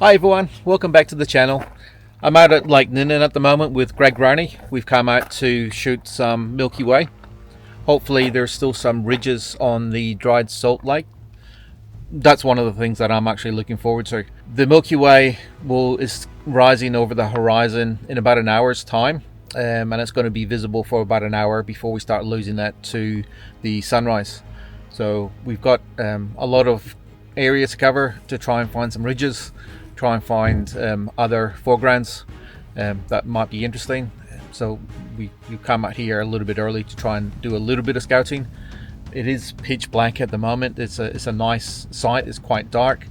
Hi everyone, welcome back to the channel. I'm out at Lake Ninan at the moment with Greg Rowney. We've come out to shoot some Milky Way. Hopefully there's still some ridges on the dried salt lake. That's one of the things that I'm actually looking forward to. The Milky Way is rising over the horizon in about an hour's time, and it's going to be visible for about an hour before we start losing that to the sunrise. So we've got a lot of area to cover to try and find some ridges, try and find other foregrounds that might be interesting. So we come out here a little bit early to try and do a little bit of scouting. It is pitch black at the moment. It's a nice site. It's quite dark.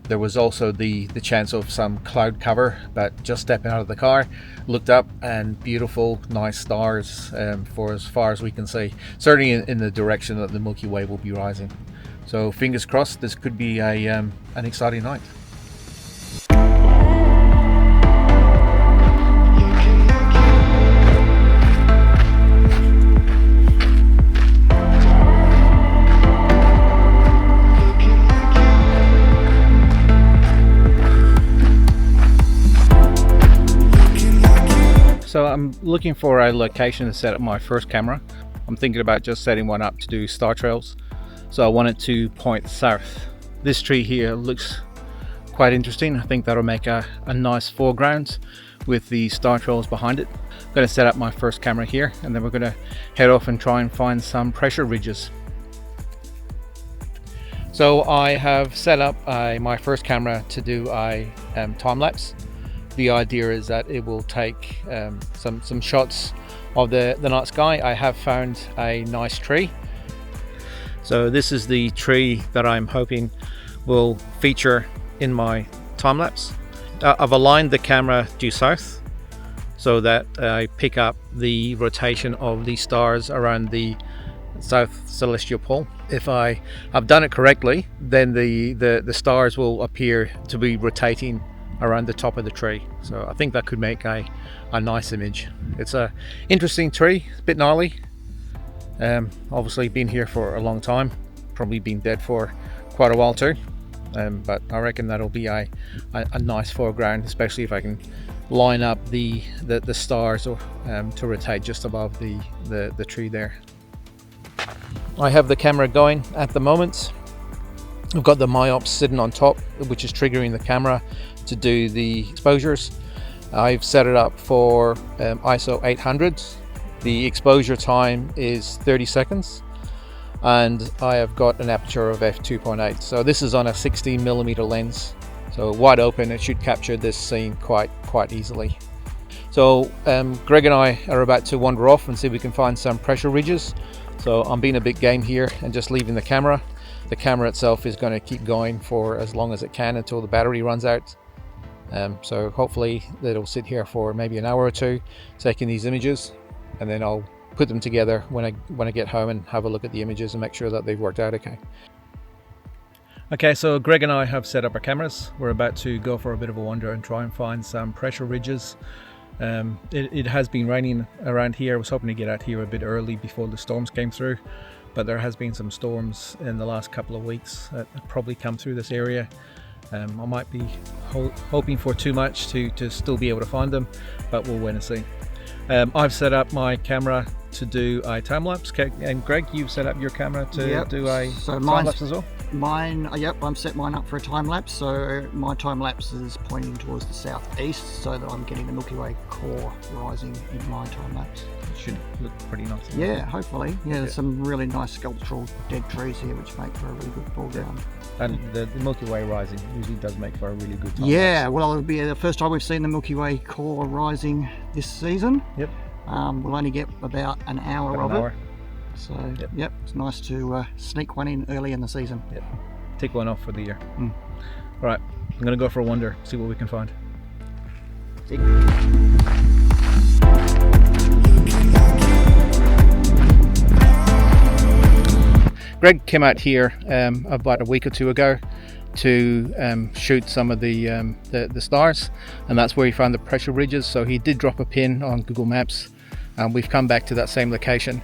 There was also the chance of some cloud cover, but just stepping out of the car, looked up and beautiful, nice stars for as far as we can see. Certainly in the direction that the Milky Way will be rising. So fingers crossed, this could be an exciting night. So I'm looking for a location to set up my first camera. I'm thinking about just setting one up to do star trails. So I want it to point south. This tree here looks quite interesting. I think that'll make a nice foreground with the star trails behind it. I'm going to set up my first camera here, and then we're going to head off and try and find some pressure ridges. So I have set up my first camera to do a time lapse. The idea is that it will take some shots of the night sky. I have found a nice tree. So this is the tree that I'm hoping will feature in my time lapse. I've aligned the camera due south so that I pick up the rotation of the stars around the south celestial pole. If I've done it correctly, then the stars will appear to be rotating around the top of the tree. So I think that could make a nice image. It's a interesting tree, a bit gnarly. Obviously been here for a long time, probably been dead for quite a while too, but I reckon that'll be a nice foreground, especially if I can line up the stars to rotate just above the tree there. I have the camera going at the moment. I've got the myops sitting on top, which is triggering the camera to do the exposures. I've set it up for ISO 800. The exposure time is 30 seconds, and I have got an aperture of f2.8. So this is on a 16mm lens, so wide open. It should capture this scene quite easily. So Greg and I are about to wander off and see if we can find some pressure ridges. So I'm being a bit game here and just leaving the camera. The camera itself is going to keep going for as long as it can until the battery runs out. So hopefully it'll sit here for maybe an hour or two taking these images, and then I'll put them together when I get home and have a look at the images and make sure that they've worked out okay. Okay, so Greg and I have set up our cameras. We're about to go for a bit of a wander and try and find some pressure ridges. It has been raining around here. I was hoping to get out here a bit early before the storms came through, but there has been some storms in the last couple of weeks that have probably come through this area. I might be hoping for too much to still be able to find them, but we'll wait and see. I've set up my camera to do a time lapse, and Greg, you've set up your camera to do a time lapse as well? I've set mine up for a time lapse. So my time lapse is pointing towards the southeast, so that I'm getting the Milky Way core rising in my time lapse. It should look pretty nice. Yeah, hopefully. Yeah, there's some really nice sculptural dead trees here, which make for a really good foreground. And the Milky Way rising usually does make for a really good time lapse. Well, it'll be the first time we've seen the Milky Way core rising this season. Yep. We'll only get about an hour of it. So, yep, it's nice to sneak one in early in the season. Yep. Take one off for the year. All right, I'm going to go for a wander, see what we can find. Greg came out here about a week or two ago to shoot some of the stars, and that's where he found the pressure ridges. So he did drop a pin on Google Maps, and we've come back to that same location.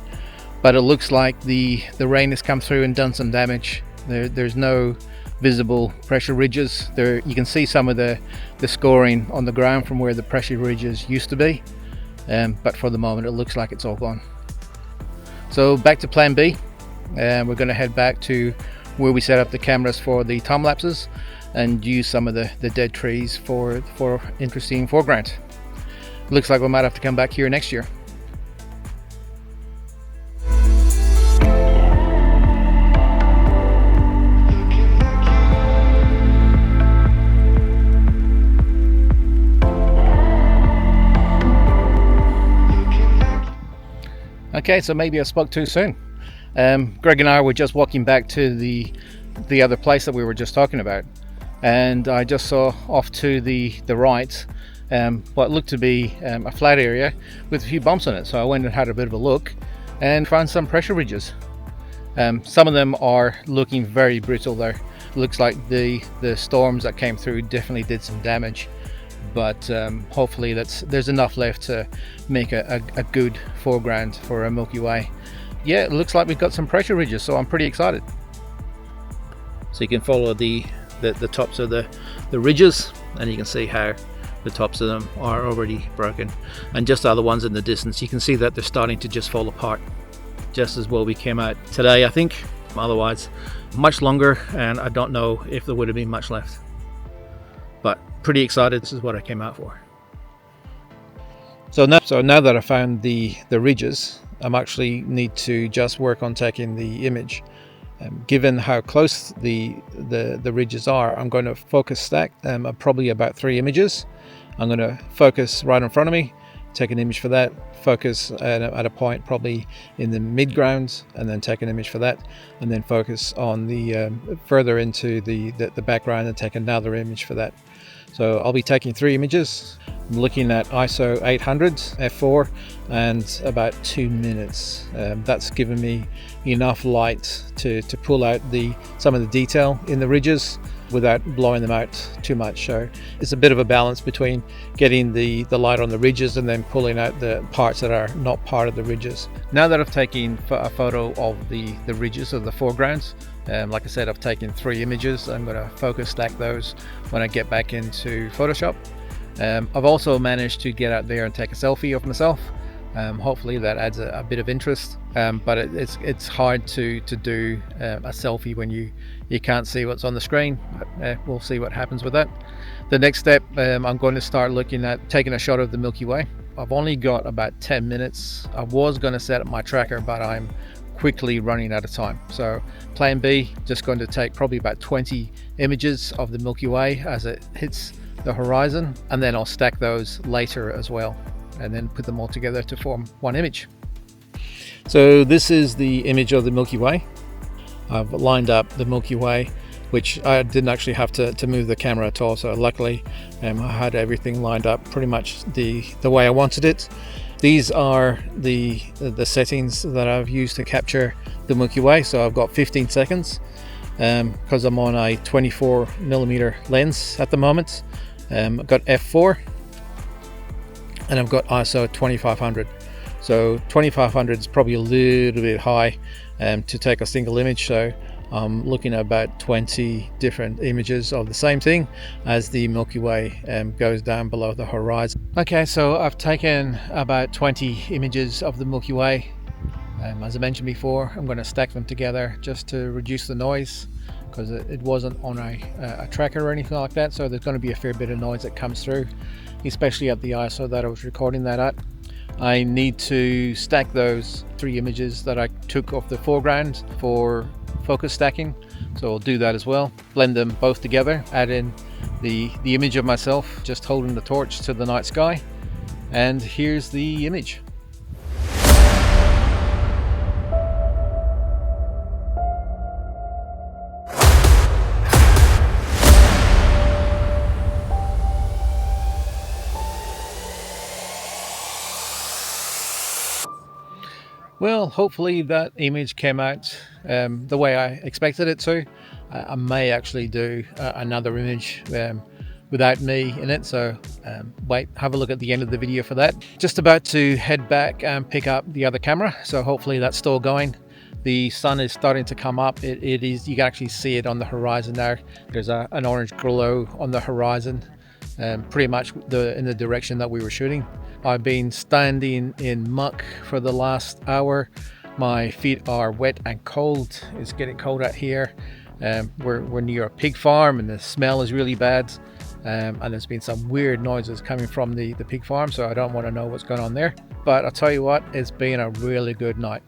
But it looks like the rain has come through and done some damage. There's no visible pressure ridges. There you can see some of the scoring on the ground from where the pressure ridges used to be, but for the moment it looks like it's all gone. So back to plan B, and we're going to head back to where we set up the cameras for the time lapses and use some of the dead trees for interesting foreground. Looks like we might have to come back here next year. Okay, so maybe I spoke too soon. Greg and I were just walking back to the other place that we were just talking about, and I just saw off to the right what looked to be a flat area with a few bumps on it. So I went and had a bit of a look and found some pressure ridges. Some of them are looking very brittle there. Looks like the storms that came through definitely did some damage, but hopefully there's enough left to make a good foreground for a Milky Way. Yeah, it looks like we've got some pressure ridges, so I'm pretty excited. So you can follow the tops of the ridges, and you can see how the tops of them are already broken, and just other ones in the distance you can see that they're starting to just fall apart, just as well we came out today, I think. Otherwise much longer, and I don't know if there would have been much left, but pretty excited. This is what I came out for. So now that I found the ridges, I'm actually need to just work on taking the image. Given how close the ridges are, I'm going to focus stack probably about 3 images. I'm going to focus right in front of me, take an image for that, focus at a point probably in the midground, and then take an image for that, and then focus on the further into the background and take another image for that. So I'll be taking 3 images. I'm looking at ISO 800 f4 and about 2 minutes. That's given me enough light to pull out some of the detail in the ridges without blowing them out too much. So it's a bit of a balance between getting the light on the ridges and then pulling out the parts that are not part of the ridges. Now that I've taken a photo of the ridges of the foregrounds, like I said, I've taken 3 images. I'm going to focus stack those when I get back into Photoshop. I've also managed to get out there and take a selfie of myself. Hopefully that adds a bit of interest, but it's hard to do a selfie when you can't see what's on the screen. But, we'll see what happens with that. The next step, I'm going to start looking at taking a shot of the Milky Way. I've only got about 10 minutes. I was going to set up my tracker, but I'm quickly running out of time. So plan B, just going to take probably about 20 images of the Milky Way as it hits the horizon, and then I'll stack those later as well, and then put them all together to form one image. So this is the image of the Milky Way. I've lined up the Milky Way, which I didn't actually have to move the camera at all, so luckily I had everything lined up pretty much the way I wanted it. These are the settings that I've used to capture the Milky Way. So I've got 15 seconds because I'm on a 24mm lens at the moment. I've got f4 and I've got ISO 2500. So 2500 is probably a little bit high to take a single image, so I'm looking at about 20 different images of the same thing as the Milky Way goes down below the horizon. Okay, so I've taken about 20 images of the Milky Way. As I mentioned before, I'm going to stack them together just to reduce the noise, because it wasn't on a tracker or anything like that, so there's going to be a fair bit of noise that comes through, especially at the ISO that I was recording that at. I need to stack those 3 images that I took off the foreground for focus stacking, so I'll do that as well. Blend them both together, add in the image of myself just holding the torch to the night sky, and here's the image. Well, hopefully that image came out the way I expected it to. I may actually do another image without me in it, so have a look at the end of the video for that. Just about to head back and pick up the other camera, so hopefully that's still going. The sun is starting to come up. It is, you can actually see it on the horizon there. There's an orange glow on the horizon, pretty much in the direction that we were shooting. I've been standing in muck for the last hour. My feet are wet and cold. It's getting cold out here. We're near a pig farm and the smell is really bad. And there's been some weird noises coming from the pig farm, so I don't want to know what's going on there. But I'll tell you what, it's been a really good night.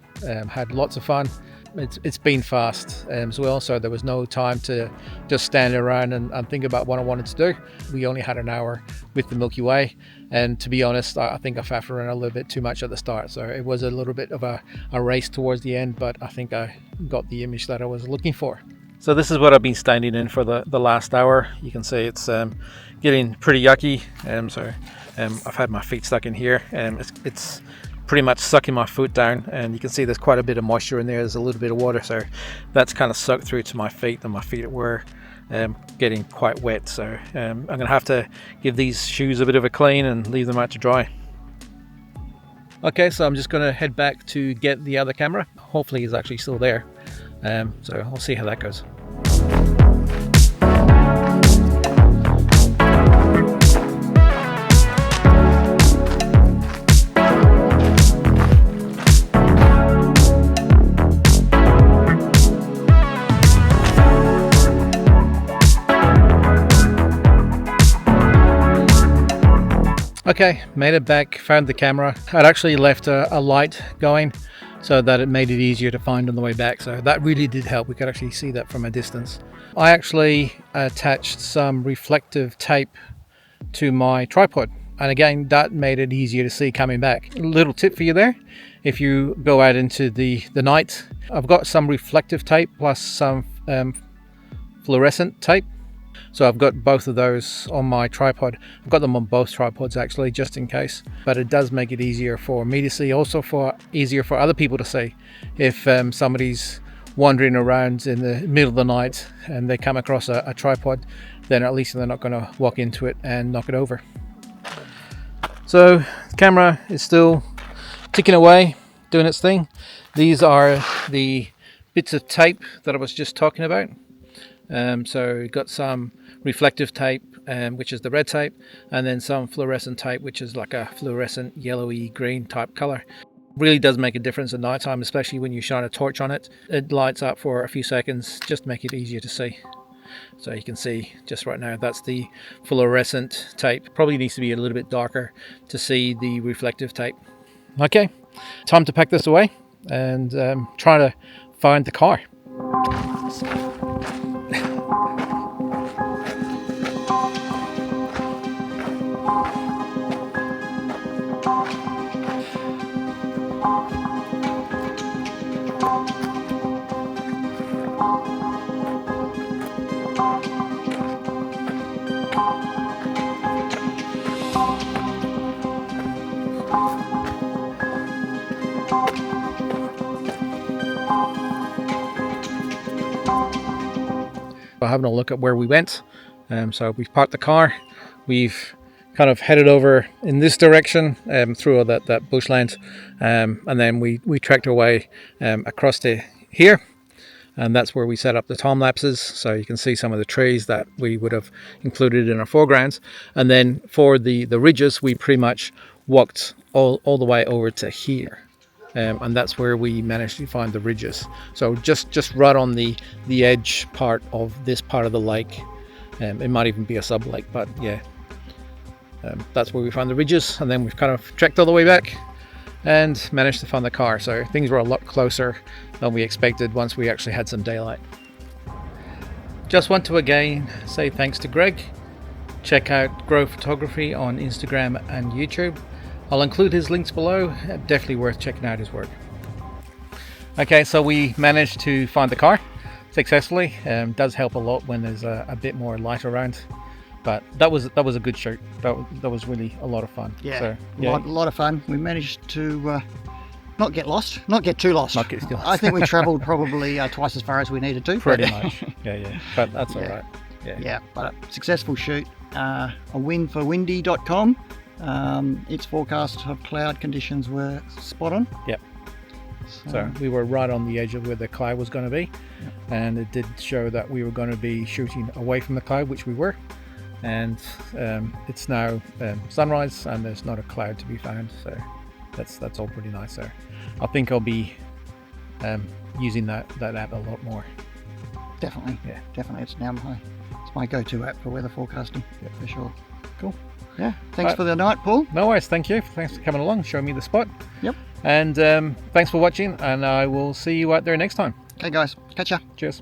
Had lots of fun. It's been fast as well, so there was no time to just stand around and think about what I wanted to do. We only had an hour with the Milky Way, and to be honest, I think I faffed around a little bit too much at the start, so it was a little bit of a race towards the end, but I think I got the image that I was looking for. So this is what I've been standing in for the last hour. You can see it's getting pretty yucky. I've had my feet stuck in here, and it's pretty much sucking my foot down, and you can see there's quite a bit of moisture in there. There's a little bit of water, so that's kind of soaked through to my feet, and my feet were getting quite wet. So I'm gonna have to give these shoes a bit of a clean and leave them out to dry. Okay, so I'm just gonna head back to get the other camera. Hopefully it's actually still there. So I'll see how that goes. Okay, made it back, found the camera. I'd actually left a light going so that it made it easier to find on the way back. So that really did help. We could actually see that from a distance. I actually attached some reflective tape to my tripod. And again, that made it easier to see coming back. A little tip for you there. If you go out into the night, I've got some reflective tape plus some fluorescent tape. So I've got both of those on my tripod. I've got them on both tripods actually, just in case. But it does make it easier for me to see, also easier for other people to see. If somebody's wandering around in the middle of the night and they come across a tripod, then at least they're not going to walk into it and knock it over. So the camera is still ticking away, doing its thing. These are the bits of tape that I was just talking about. So we've got some reflective tape, which is the red tape, and then some fluorescent tape, which is like a fluorescent yellowy green type color. Really does make a difference at night time, especially when you shine a torch on it. It lights up for a few seconds, just to make it easier to see. So you can see just right now, that's the fluorescent tape. Probably needs to be a little bit darker to see the reflective tape. Okay, time to pack this away and try to find the car. Having a look at where we went. So we've parked the car, we've kind of headed over in this direction through all that bushland, and then we trekked our way across to here, and that's where we set up the time lapses, so you can see some of the trees that we would have included in our foregrounds. And then for the ridges, we pretty much walked all the way over to here. And that's where we managed to find the ridges. So just right on the edge part of this part of the lake. It might even be a sub-lake, but yeah. That's where we found the ridges, and then we've kind of trekked all the way back and managed to find the car. So things were a lot closer than we expected once we actually had some daylight. Just want to again say thanks to Greg. Check out Grow Photography on Instagram and YouTube. I'll include his links below. Definitely worth checking out his work. Okay, so we managed to find the car successfully. Does help a lot when there's a bit more light around. But that was a good shoot. That was really a lot of fun. Yeah, so, yeah. A lot of fun. We managed to not get lost, not get too lost. Not get too lost. I think we travelled probably twice as far as we needed to. Pretty much. Yeah. But that's all right. Yeah, but a successful shoot. A win for windy.com. Its forecast of cloud conditions were spot on. Yep. So we were right on the edge of where the cloud was going to be, and it did show that we were going to be shooting away from the cloud, which we were. And it's now sunrise, and there's not a cloud to be found. So that's all pretty nice there. I think I'll be using that app a lot more. Definitely. Yeah. Definitely. It's now my go-to app for weather forecasting. Yeah. For sure. Cool. Yeah. Thanks for the night, Paul. No worries. Thank you. Thanks for coming along, showing me the spot. Yep. And thanks for watching, and I will see you out there next time. Okay, guys. Catch ya. Cheers.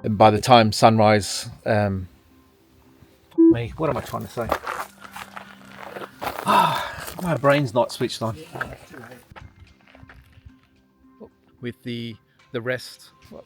And by the time sunrise, what am I trying to say? My brain's not switched on. With the rest, well,